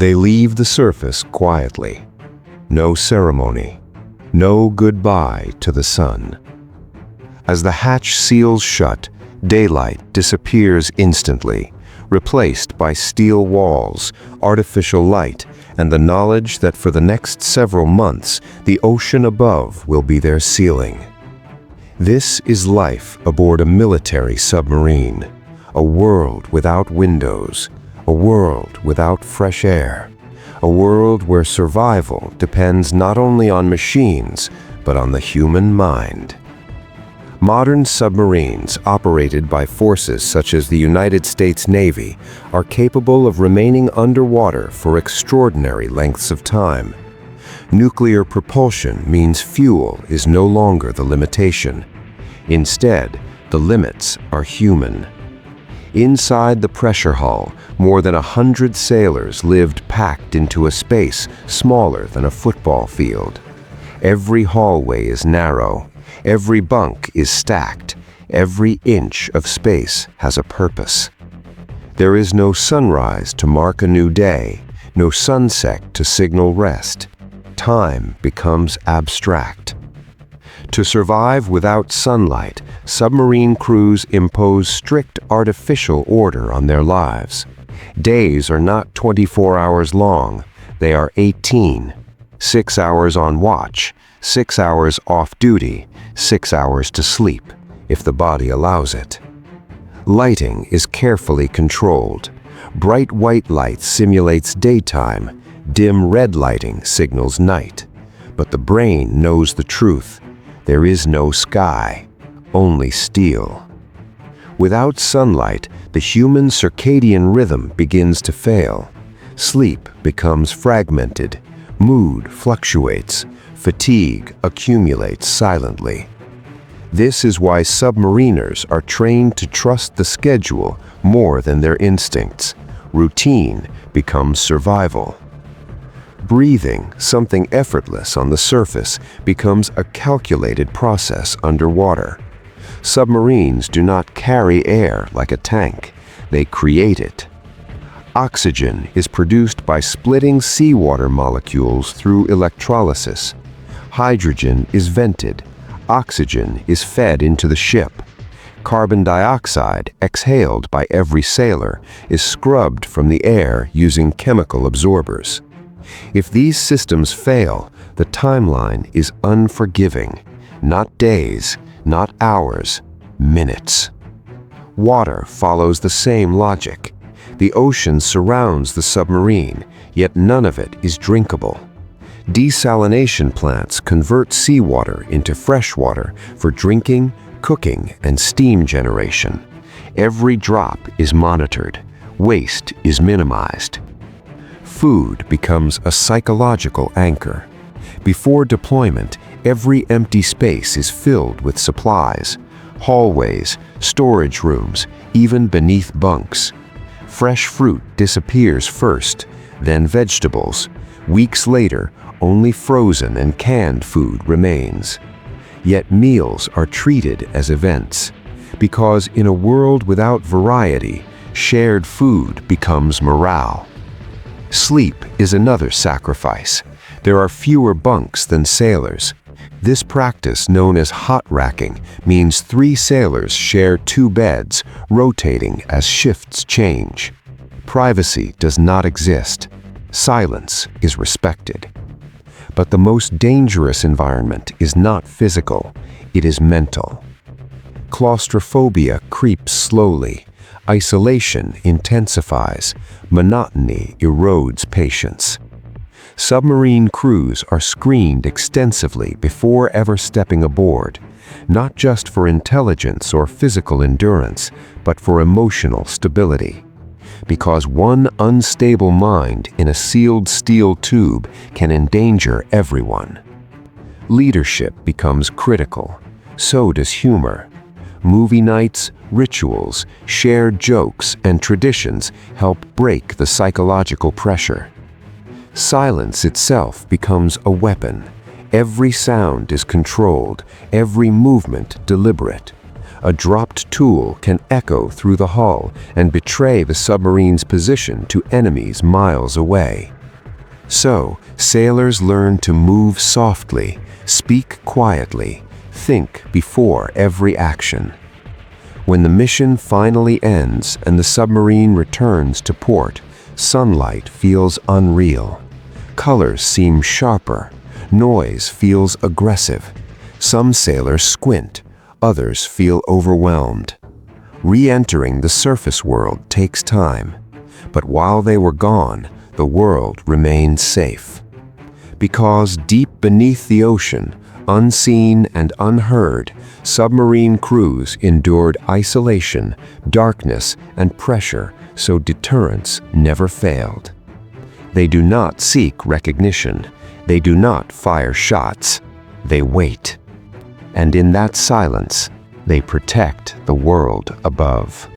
They leave the surface quietly. No ceremony, no goodbye to the sun. As the hatch seals shut, daylight disappears instantly, replaced by steel walls, artificial light, and the knowledge that for the next several months, the ocean above will be their ceiling. This is life aboard a military submarine, a world without windows, a world without fresh air, a world where survival depends not only on machines, but on the human mind. Modern submarines operated by forces such as the United States Navy are capable of remaining underwater for extraordinary lengths of time. Nuclear propulsion means fuel is no longer the limitation. Instead, the limits are human. Inside the pressure hull, more than 100 sailors lived packed into a space smaller than a football field. Every hallway is narrow, every bunk is stacked, every inch of space has a purpose. There is no sunrise to mark a new day, no sunset to signal rest. Time becomes abstract. To survive without sunlight, submarine crews impose strict artificial order on their lives. Days are not 24 hours long, they are 18. 6 hours on watch, 6 hours off duty, 6 hours to sleep, if the body allows it. Lighting is carefully controlled. Bright white light simulates daytime, dim red lighting signals night. But the brain knows the truth. There is no sky, only steel. Without sunlight, the human circadian rhythm begins to fail. Sleep becomes fragmented, mood fluctuates, fatigue accumulates silently. This is why submariners are trained to trust the schedule more than their instincts. Routine becomes survival. Breathing, something effortless on the surface, becomes a calculated process underwater. Submarines do not carry air like a tank, they create it. Oxygen is produced by splitting seawater molecules through electrolysis. Hydrogen is vented, oxygen is fed into the ship. Carbon dioxide, exhaled by every sailor, is scrubbed from the air using chemical absorbers. If these systems fail, the timeline is unforgiving. Not days, not hours, minutes. Water follows the same logic. The ocean surrounds the submarine, yet none of it is drinkable. Desalination plants convert seawater into fresh water for drinking, cooking, and steam generation. Every drop is monitored. Waste is minimized. Food becomes a psychological anchor. Before deployment, every empty space is filled with supplies. Hallways, storage rooms, even beneath bunks. Fresh fruit disappears first, then vegetables. Weeks later, only frozen and canned food remains. Yet meals are treated as events, because in a world without variety, shared food becomes morale. Sleep is another sacrifice. There are fewer bunks than sailors. This practice, known as hot racking, means 3 sailors share 2 beds, rotating as shifts change. Privacy does not exist. Silence is respected. But the most dangerous environment is not physical, it is mental. Claustrophobia creeps slowly. Isolation intensifies. Monotony erodes patience. Submarine crews are screened extensively before ever stepping aboard, not just for intelligence or physical endurance, but for emotional stability. Because one unstable mind in a sealed steel tube can endanger everyone. Leadership becomes critical. So does humor. Movie nights, rituals, shared jokes, and traditions help break the psychological pressure. Silence itself becomes a weapon. Every sound is controlled, every movement deliberate. A dropped tool can echo through the hull and betray the submarine's position to enemies miles away. So, sailors learn to move softly, speak quietly, think before every action. When the mission finally ends and the submarine returns to port, sunlight feels unreal. Colors seem sharper. Noise feels aggressive. Some sailors squint. Others feel overwhelmed. Re-entering the surface world takes time. But while they were gone, the world remained safe. Because deep beneath the ocean, unseen and unheard, submarine crews endured isolation, darkness, and pressure, so deterrence never failed. They do not seek recognition. They do not fire shots. They wait. And in that silence, they protect the world above.